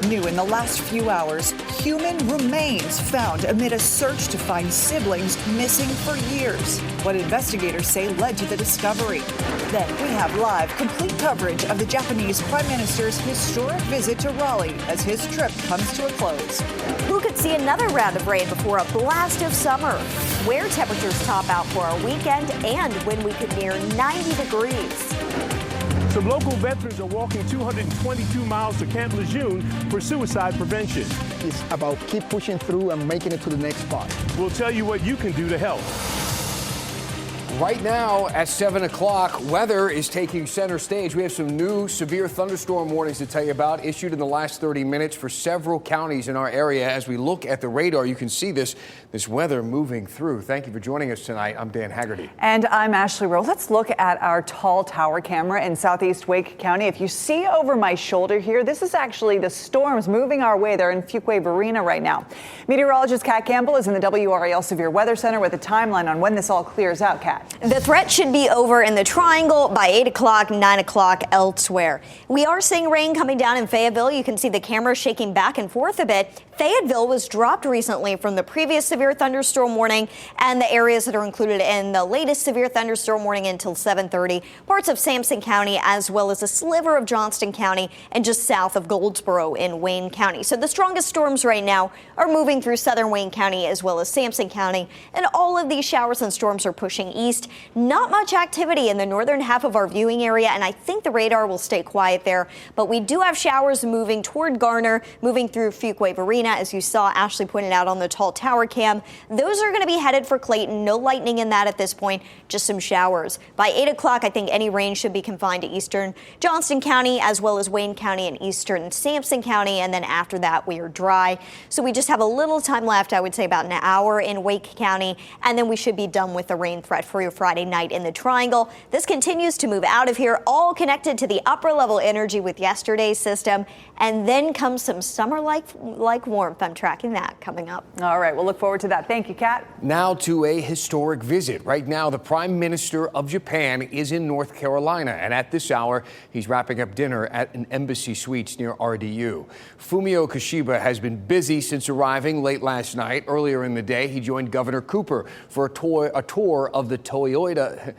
New in the last few hours, human remains found amid a search to find siblings missing for years. What investigators say led to the discovery. Then we have live, complete coverage of the Japanese Prime Minister's historic visit to Raleigh as his trip comes to a close. Who could see another round of rain before a blast of summer? Where temperatures top out for our weekend and when we could near 90 degrees. Some local veterans are walking 222 miles to Camp Lejeune for suicide prevention. It's about keep pushing through and making it to the next spot. We'll tell you what you can do to help. Right now at 7 o'clock, weather is taking center stage. We have some new severe thunderstorm warnings to tell you about, issued in the last 30 minutes for several counties in our area. As we look at the radar, you can see this weather moving through. Thank you for joining us tonight. I'm Dan Haggerty. And I'm Ashley Rowe. Let's look at our tall tower camera in southeast Wake County. If you see over my shoulder here, this is actually the storms moving our way. They're in Fuquay-Varina right now. Meteorologist Kat Campbell is in the WRAL Severe Weather Center with a timeline on when this all clears out, Kat. The threat should be over in the Triangle by 8 o'clock, 9 o'clock elsewhere. We are seeing rain coming down in Fayetteville. You can see the camera shaking back and forth a bit. Fayetteville was dropped recently from the previous severe thunderstorm warning, and the areas that are included in the latest severe thunderstorm warning until 7:30, parts of Sampson County as well as a sliver of Johnston County and just south of Goldsboro in Wayne County. So the strongest storms right now are moving through southern Wayne County as well as Sampson County, and all of these showers and storms are pushing east. Not much activity in the northern half of our viewing area, and I think the radar will stay quiet there, but we do have showers moving toward Garner, moving through Fuquay-Varina, as you saw Ashley pointed out on the tall tower cam. Those are going to be headed for Clayton. No lightning in that at this point, just some showers. By 8 o'clock, I think any rain should be confined to eastern Johnston County as well as Wayne County and eastern Sampson County, and then after that we are dry. So we just have a little time left, I would say about an hour in Wake County, and then we should be done with the rain threat for your Friday night in the Triangle. This continues to move out of here, all connected to the upper level energy with yesterday's system, and then comes some summer-like warmth. I'm tracking that coming up. All right, we'll look forward to that. Thank you, Kat. Now to a historic visit. Right now, the Prime Minister of Japan is in North Carolina, and at this hour, he's wrapping up dinner at an embassy suites near RDU. Fumio Kishida has been busy since arriving late last night. Earlier in the day, he joined Governor Cooper for a tour of the Toyota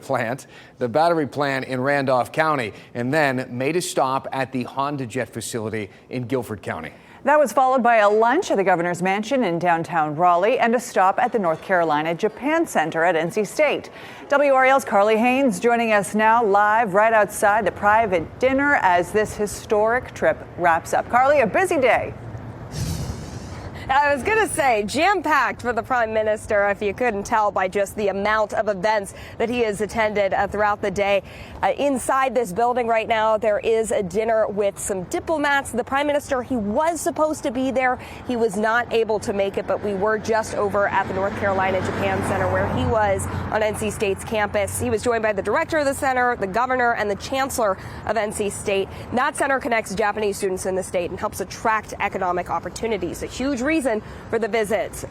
plant, the battery plant in Randolph County, and then made a stop at the Honda Jet facility in Guilford County. That was followed by a lunch at the governor's mansion in downtown Raleigh and a stop at the North Carolina Japan Center at NC State. WRAL's Carly Haynes joining us now live right outside the private dinner as this historic trip wraps up. Carly, a busy day. I was going to say jam-packed for the Prime Minister, if you couldn't tell by just the amount of events that he has attended throughout the day. Inside this building right now, there is a dinner with some diplomats. The Prime Minister, he was supposed to be there. He was not able to make it, but we were just over at the North Carolina Japan Center where he was on NC State's campus. He was joined by the director of the center, the governor, and the chancellor of NC State. That center connects Japanese students in the state and helps attract economic opportunities. A huge reason for the visit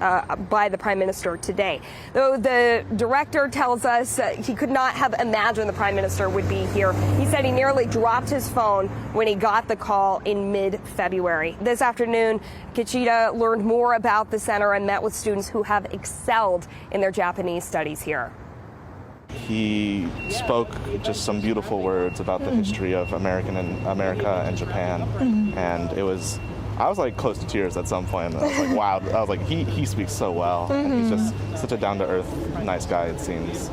by the Prime Minister today. Though the director tells us he could not have imagined the Prime Minister would be here. He said he nearly dropped his phone when he got the call in mid-February. This afternoon, Kishida learned more about the center and met with students who have excelled in their Japanese studies here. He spoke just some beautiful words about the history of America and Japan, and I was like close to tears at some point. I was like, wow. I was like, he speaks so well. And he's just such a down-to-earth, nice guy, it seems.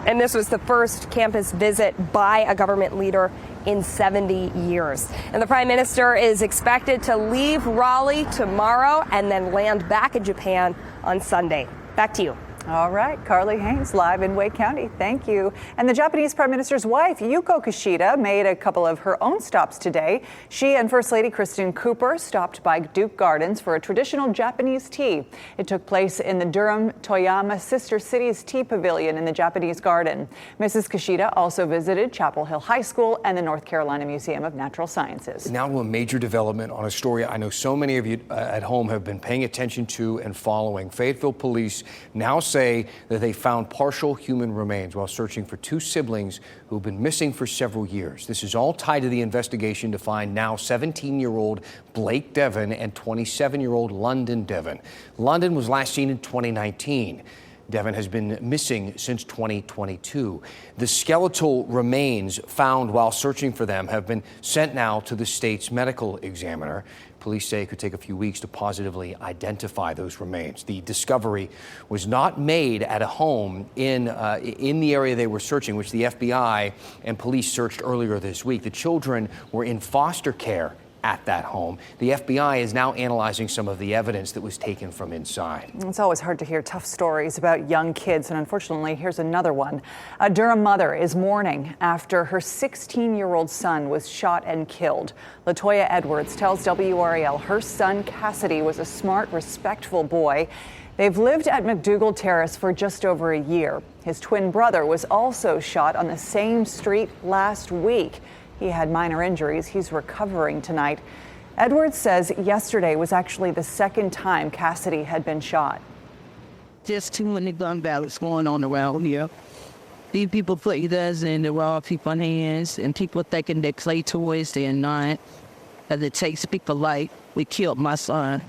And this was the first campus visit by a government leader in 70 years. And the Prime Minister is expected to leave Raleigh tomorrow and then land back in Japan on Sunday. Back to you. All right, Carly Haynes live in Wake County. Thank you. And the Japanese Prime Minister's wife, Yuko Kishida, made a couple of her own stops today. She and First Lady Kristen Cooper stopped by Duke Gardens for a traditional Japanese tea. It took place in the Durham Toyama Sister Cities Tea Pavilion in the Japanese Garden. Mrs. Kishida also visited Chapel Hill High School and the North Carolina Museum of Natural Sciences. Now to a major development on a story I know so many of you at home have been paying attention to and following. Fayetteville police now say say that they found partial human remains while searching for two siblings who have been missing for several years. This is all tied to the investigation to find now 17-year-old Blake Devon and 27-year-old London Devon. London was last seen in 2019. Devon has been missing since 2022. The skeletal remains found while searching for them have been sent now to the state's medical examiner. Police say it could take a few weeks to positively identify those remains. The discovery was not made at a home in the area they were searching, which the FBI and police searched earlier this week. The children were in foster care at that home. The FBI is now analyzing some of the evidence that was taken from inside. It's always hard to hear tough stories about young kids, and unfortunately, here's another one. A Durham mother is mourning after her 16-year-old son was shot and killed. Latoya Edwards tells WRAL her son Cassidy was a smart, respectful boy. They've lived at McDougal Terrace for just over a year. His twin brother was also shot on the same street last week. He had minor injuries. He's recovering tonight. Edwards says yesterday was actually the second time Cassidy had been shot. Just too many gun battles going on around here. These people put guns in the wrong people's hands, and people thinking they're clay toys, they're not. As it takes people life, we killed my son.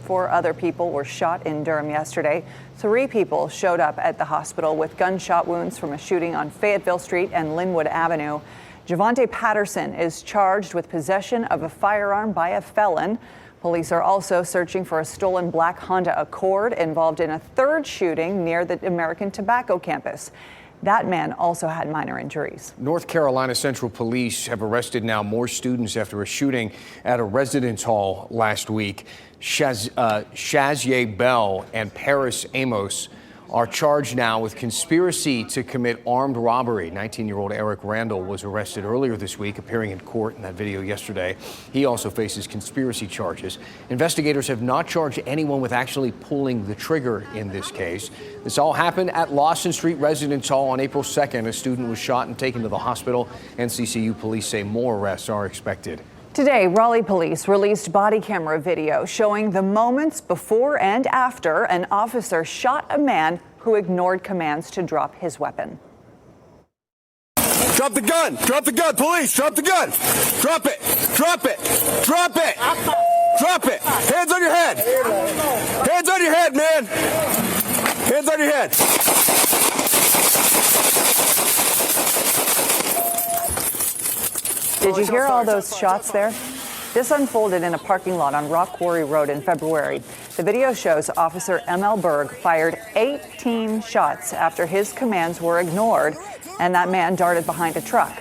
4 other people were shot in Durham yesterday. 3 people showed up at the hospital with gunshot wounds from a shooting on Fayetteville Street and Linwood Avenue. Javante Patterson is charged with possession of a firearm by a felon. Police are also searching for a stolen black Honda Accord involved in a 3rd shooting near the American Tobacco campus. That man also had minor injuries. North Carolina Central Police have arrested now more students after a shooting at a residence hall last week. Shazier Bell and Paris Amos are charged now with conspiracy to commit armed robbery. 19-year-old Eric Randall was arrested earlier this week, appearing in court in that video yesterday. He also faces conspiracy charges. Investigators have not charged anyone with actually pulling the trigger in this case. This all happened at Lawson Street Residence Hall on April 2nd. A student was shot and taken to the hospital. NCCU police say more arrests are expected. Today, Raleigh police released body camera video showing the moments before and after an officer shot a man who ignored commands to drop his weapon. Drop the gun! Drop the gun! Police! Drop the gun! Drop it! Drop it! Drop it! Drop it! Hands on your head! Hands on your head, man! Hands on your head! Did you hear all those shots there? This unfolded in a parking lot on Rock Quarry Road in February. The video shows Officer M.L. Berg fired 18 shots after his commands were ignored, and that man darted behind a truck.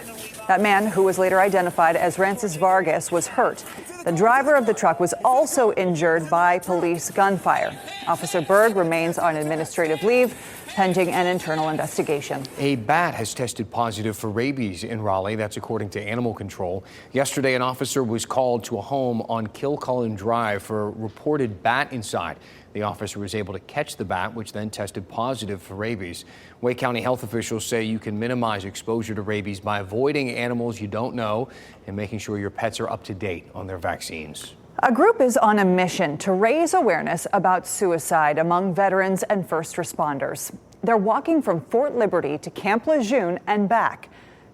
That man, who was later identified as Rancis Vargas, was hurt. The driver of the truck was also injured by police gunfire. Officer Berg remains on administrative leave, pending an internal investigation. A bat has tested positive for rabies in Raleigh. That's according to Animal Control. Yesterday, an officer was called to a home on Kilcullen Drive for a reported bat inside. The officer was able to catch the bat, which then tested positive for rabies. Wake County health officials say you can minimize exposure to rabies by avoiding animals you don't know and making sure your pets are up to date on their vaccines. A group is on a mission to raise awareness about suicide among veterans and first responders. They're walking from Fort Liberty to Camp Lejeune and back.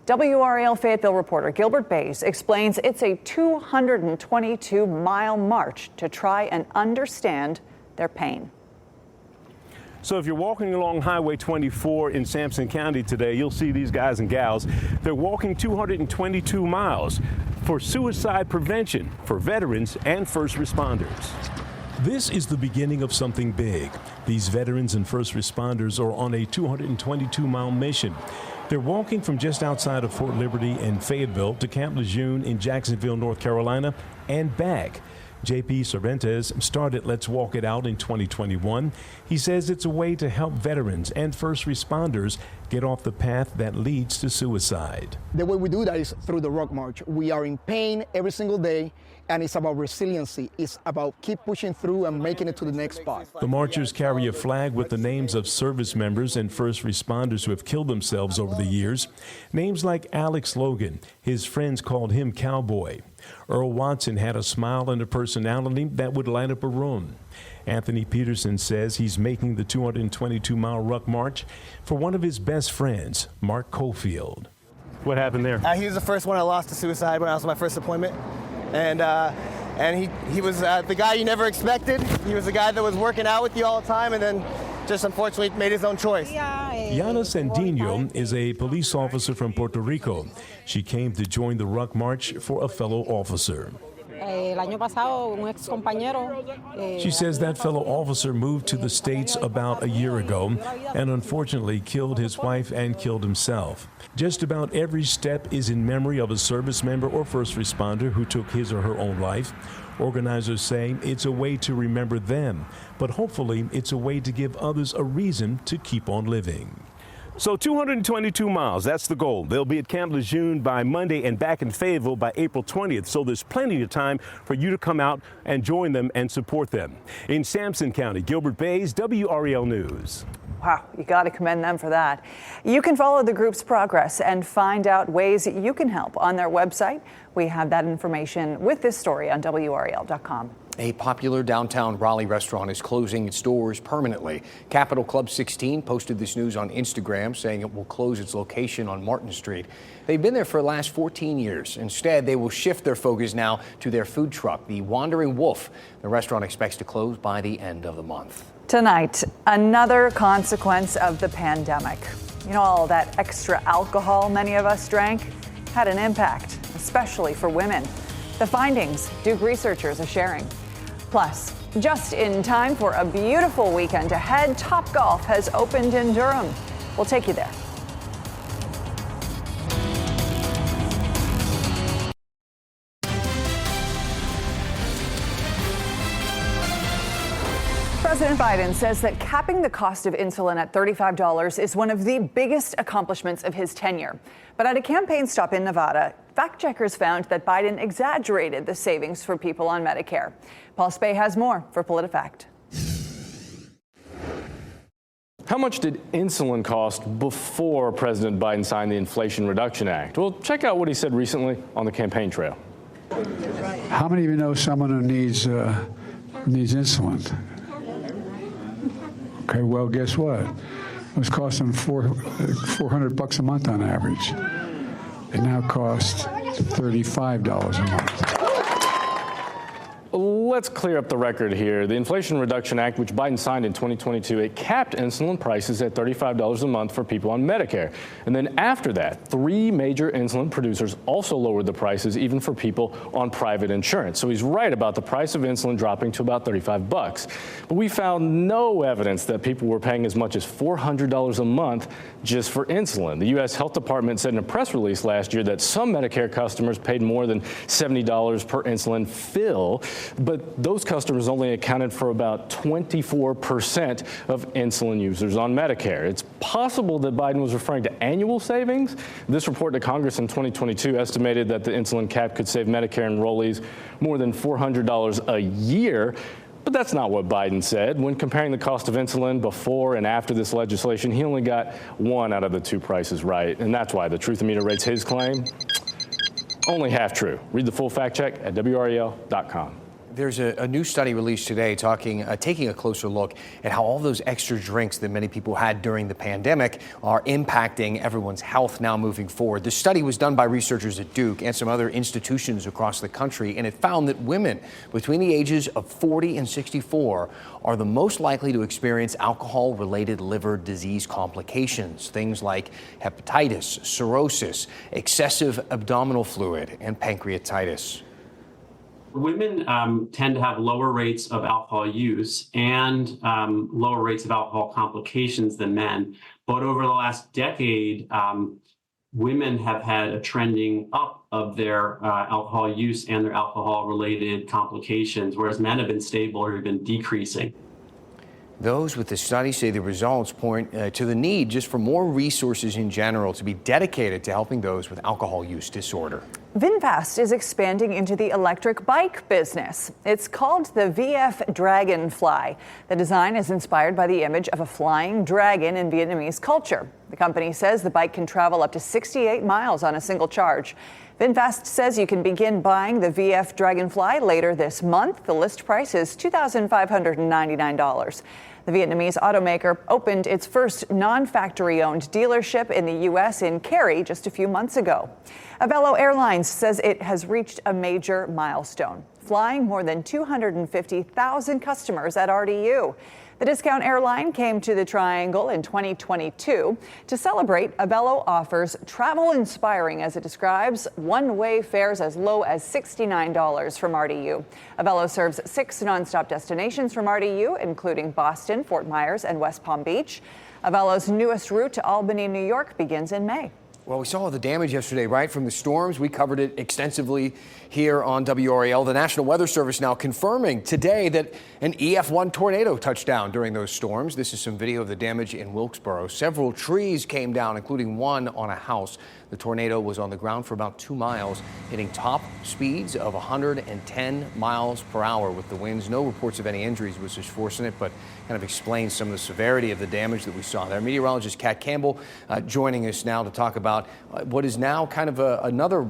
WRAL Fayetteville reporter Gilbert Bays explains it's a 222-mile march to try and understand their pain. So if you're walking along Highway 24 in Sampson County today, you'll see these guys and gals. They're walking 222 miles for suicide prevention for veterans and first responders. This is the beginning of something big. These veterans and first responders are on a 222-mile mission. They're walking from just outside of Fort Liberty and Fayetteville to Camp Lejeune in Jacksonville, North Carolina, and back. J.P. Cervantes started Let's Walk It Out in 2021. He says it's a way to help veterans and first responders get off the path that leads to suicide. The way we do that is through the Rock March. We are in pain every single day, and it's about resiliency. It's about keep pushing through and making it to the next spot. The marchers carry a flag with the names of service members and first responders who have killed themselves over the years. Names like Alex Logan. His friends called him Cowboy. Earl Watson had a smile and a personality that would light up a room. Anthony Peterson says he's making the 222-mile ruck march for one of his best friends, Mark Cofield. What happened there? He was the first one I lost to suicide when I was on my first deployment. And he was the guy you never expected. He was the guy that was working out with you all the time and then just unfortunately made his own choice. Yana Sandino is a police officer from Puerto Rico. She came to join the ruck march for a fellow officer. She says that fellow officer moved to the States about a year ago and unfortunately killed his wife and killed himself. Just about every step is in memory of a service member or first responder who took his or her own life. Organizers say it's a way to remember them, but hopefully it's a way to give others a reason to keep on living. So 222 miles, that's the goal. They'll be at Camp Lejeune by Monday and back in Fayetteville by April 20th. So there's plenty of time for you to come out and join them and support them. In Sampson County, Gilbert Bays, WRAL News. Wow, you got to commend them for that. You can follow the group's progress and find out ways you can help on their website. We have that information with this story on WRAL.com. A popular downtown Raleigh restaurant is closing its doors permanently. Capitol Club 16 posted this news on Instagram, saying it will close its location on Martin Street. They've been there for the last 14 years. Instead, they will shift their focus now to their food truck, the Wandering Wolf. The restaurant expects to close by the end of the month. Tonight, another consequence of the pandemic. You know, all that extra alcohol many of us drank had an impact, especially for women. The findings Duke researchers are sharing. Plus, just in time for a beautiful weekend ahead, Topgolf has opened in Durham. We'll take you there. President Biden says that capping the cost of insulin at $35 is one of the biggest accomplishments of his tenure. But at a campaign stop in Nevada, fact checkers found that Biden exaggerated the savings for people on Medicare. Paul Spey has more for PolitiFact. How much did insulin cost before President Biden signed the Inflation Reduction Act? Well, check out what he said recently on the campaign trail. How many of you know someone who needs insulin? Okay, well, guess what? It was costing $400 a month on average. It now costs $35 a month. Let's clear up the record here. The Inflation Reduction Act, which Biden signed in 2022, it capped insulin prices at $35 a month for people on Medicare. And then after that, 3 major insulin producers also lowered the prices even for people on private insurance. So he's right about the price of insulin dropping to about $35. But we found no evidence that people were paying as much as $400 a month just for insulin. The U.S. Health Department said in a press release last year that some Medicare customers paid more than $70 per insulin fill, but those customers only accounted for about 24% of insulin users on Medicare. It's possible that Biden was referring to annual savings. This report to Congress in 2022 estimated that the insulin cap could save Medicare enrollees more than $400 a year. But that's not what Biden said. When comparing the cost of insulin before and after this legislation, he only got 1 out of the 2 prices right. And that's why the Truth-O-Meter rates his claim only half true. Read the full fact check at WRAL.com. There's a new study released today taking a closer look at how all those extra drinks that many people had during the pandemic are impacting everyone's health now moving forward. The study was done by researchers at Duke and some other institutions across the country, and it found that women between the ages of 40 and 64 are the most likely to experience alcohol-related liver disease complications, things like hepatitis, cirrhosis, excessive abdominal fluid, and pancreatitis. Women tend to have lower rates of alcohol use and lower rates of alcohol complications than men. But over the last decade, women have had a trending up of their alcohol use and their alcohol-related complications, whereas men have been stable or have been decreasing. Those with the study say the results point to the need just for more resources in general to be dedicated to helping those with alcohol use disorder. VinFast is expanding into the electric bike business. It's called the VF Dragonfly. The design is inspired by the image of a flying dragon in Vietnamese culture. The company says the bike can travel up to 68 miles on a single charge. VinFast says you can begin buying the VF Dragonfly later this month. The list price is $2,599. The Vietnamese automaker opened its first non-factory-owned dealership in the U.S. in Cary just a few months ago. Avelo Airlines says it has reached a major milestone, flying more than 250,000 customers at RDU. The discount airline came to the Triangle in 2022. To celebrate, Avelo offers travel inspiring, as it describes, one-way fares as low as $69 from RDU. Avelo serves 6 nonstop destinations from RDU, including Boston, Fort Myers, and West Palm Beach. Avelo's newest route to Albany, New York begins in May. Well, we saw the damage yesterday, right, from the storms. We covered it extensively here on WRAL. The National Weather Service now confirming today that an EF1 tornado touched down during those storms. This is some video of the damage in Wilkesboro. Several trees came down, including one on a house. The tornado was on the ground for about 2 miles, hitting top speeds of 110 miles per hour with the winds. No reports of any injuries, which is fortunate, but kind of explains some of the severity of the damage that we saw there. Meteorologist Kat Campbell joining us now to talk about what is now kind of another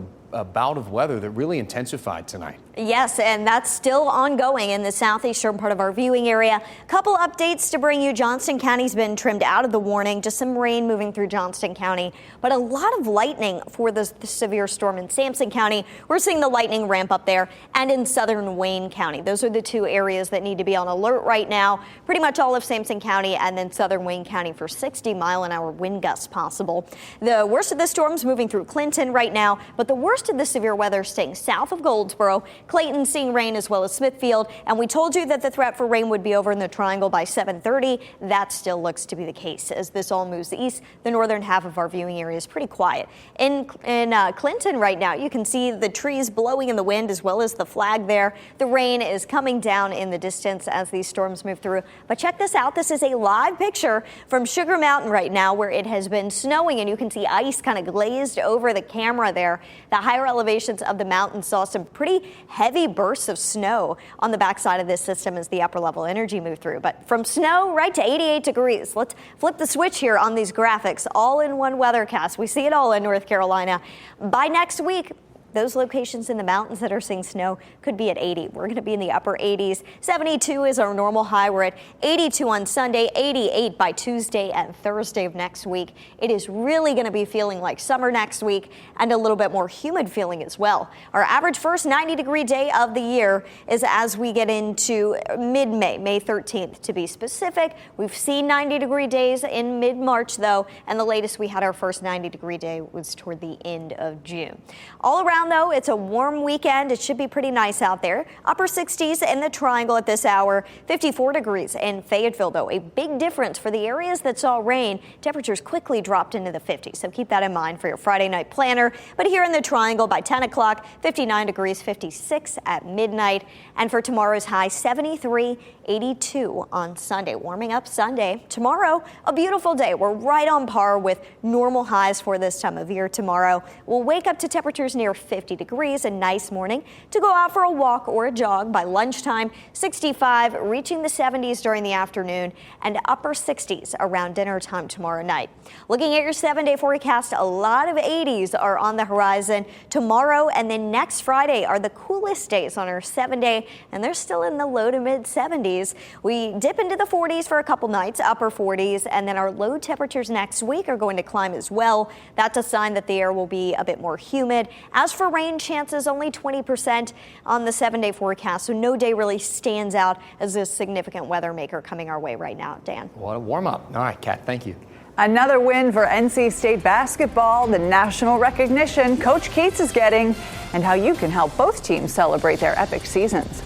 bout of weather that really intensified tonight. Yes, and that's still ongoing in the southeastern part of our viewing area. Couple updates to bring you. Johnston County's been trimmed out of the warning. Just some rain moving through Johnston County, but a lot of lightning for the severe storm in Sampson County. We're seeing the lightning ramp up there, and in southern Wayne County. Those are the 2 areas that need to be on alert right now. Pretty much all of Sampson County and then southern Wayne County for 60-mile-an-hour wind gusts possible. The worst of the storms moving through Clinton right now, but the worst of the severe weather staying south of Goldsboro. Clayton seeing rain as well as Smithfield, and we told you that the threat for rain would be over in the Triangle by 7:30. That still looks to be the case as this all moves east. The northern half of our viewing area is pretty quiet. In Clinton right now, you can see the trees blowing in the wind as well as the flag there. The rain is coming down in the distance as these storms move through. But check this out. This is a live picture from Sugar Mountain right now where it has been snowing, and you can see ice kind of glazed over the camera there. The higher elevations of the mountain saw some pretty heavy bursts of snow on the backside of this system as the upper level energy moved through. But from snow right to 88 degrees. Let's flip the switch here on these graphics. All in one weathercast. We see it all in North Carolina. By next week, those locations in the mountains that are seeing snow could be at 80. We're going to be in the upper 80s. 72 is our normal high. We're at 82 on Sunday, 88 by Tuesday and Thursday of next week. It is really going to be feeling like summer next week and a little bit more humid feeling as well. Our average first 90-degree day of the year is as we get into mid-May, May 13th to be specific. We've seen 90-degree days in mid-March though, and the latest we had our first 90-degree day was toward the end of June. All around though, it's a warm weekend. It should be pretty nice out there. Upper 60s in the Triangle at this hour, 54 degrees in Fayetteville though. A big difference for the areas that saw rain. Temperatures quickly dropped into the 50s, so keep that in mind for your Friday night planner. But here in the Triangle by 10 o'clock, 59 degrees, 56 at midnight. And for tomorrow's high, 73, 82 on Sunday. Warming up Sunday. Tomorrow, a beautiful day. We're right on par with normal highs for this time of year tomorrow. We'll wake up to temperatures near 50 degrees, a nice morning to go out for a walk or a jog by lunchtime. 65, reaching the 70s during the afternoon, and upper 60s around dinner time tomorrow night. Looking at your 7-day forecast, a lot of 80s are on the horizon. Tomorrow and then next Friday are the coolest days on our 7-day, and they're still in the low to mid 70s. We dip into the 40s for a couple nights, upper 40s, and then our low temperatures next week are going to climb as well. That's a sign that the air will be a bit more humid. As for rain chances, only 20% on the 7-day forecast, so no day really stands out as a significant weather maker coming our way right now. Dan. What a warm up. All right, Kat, thank you. Another win for NC State basketball, the national recognition Coach Keats is getting, and how you can help both teams celebrate their epic seasons.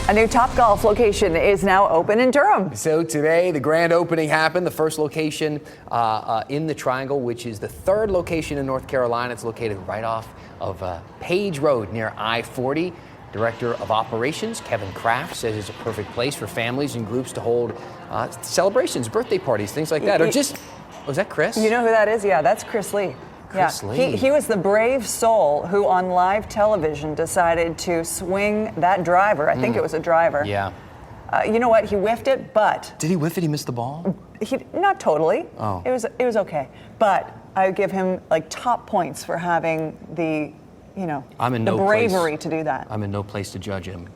A new Topgolf location is now open in Durham. So today, the grand opening happened. The first location in the Triangle, which is the third location in North Carolina. It's located right off of Page Road near I-40. Director of Operations, Kevin Kraft, says it's a perfect place for families and groups to hold celebrations, birthday parties, things like that. Or just, was that Chris? You know who that is? Yeah, that's Chris Lee. Chris Lee. He was the brave soul who on live television decided to swing that driver. I think it was a driver. Yeah. You know what? He whiffed it, but Did he whiff it? He missed the ball? not totally. Oh. It was okay. But I would give him like top points for having the bravery to do that. I'm in no place to judge him.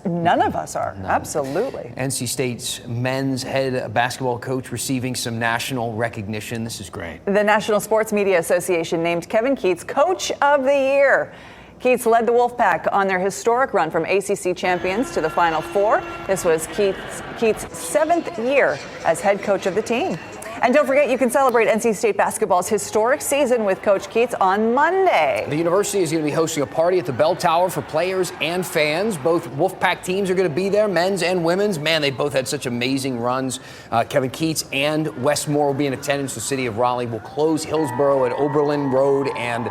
None of us are. No. Absolutely. NC State's men's head basketball coach receiving some national recognition. This is great. The National Sports Media Association named Kevin Keatts Coach of the Year. Keatts led the Wolfpack on their historic run from ACC champions to the Final Four. This was Keatts' 7th year as head coach of the team. And don't forget, you can celebrate NC State basketball's historic season with Coach Keatts on Monday. The university is going to be hosting a party at the Bell Tower for players and fans. Both Wolfpack teams are going to be there, men's and women's. Man, they both had such amazing runs. Kevin Keatts and Westmore will be in attendance. The city of Raleigh will close Hillsborough at Oberlin Road and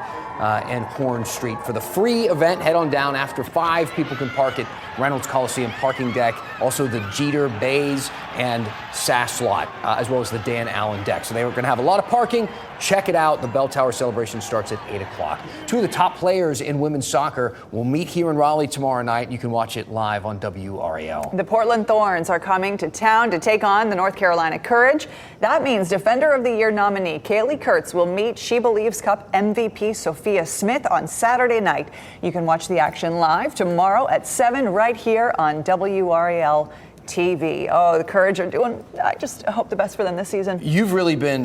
Horn Street. For the free event, head on down after 5. People can park at Reynolds Coliseum parking deck, also the Jeter Bays and Sass lot, as well as the Dan Allen deck. So they are going to have a lot of parking. Check it out. The Bell Tower celebration starts at 8 o'clock. 2 of the top players in women's soccer will meet here in Raleigh tomorrow night. You can watch it live on WRAL. The Portland Thorns are coming to town to take on the North Carolina Courage. That means Defender of the Year nominee Kaylee Kurtz will meet She Believes Cup MVP Sophia Smith on Saturday night. You can watch the action live tomorrow at 7 right here on WRAL TV. Oh, the Courage are doing, I just hope the best for them this season. You've really been,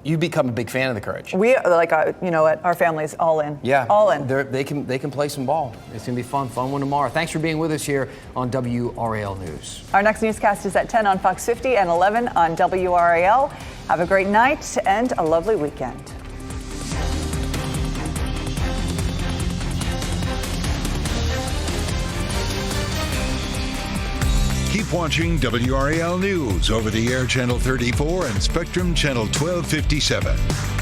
you've become a big fan of the Courage. We are like, you know what, our family's all in. Yeah. All in. They can play some ball. It's going to be fun one tomorrow. Thanks for being with us here on WRAL News. Our next newscast is at 10 on Fox 50 and 11 on WRAL. Have a great night and a lovely weekend. Keep watching WRAL News over the air channel 34 and Spectrum channel 1257.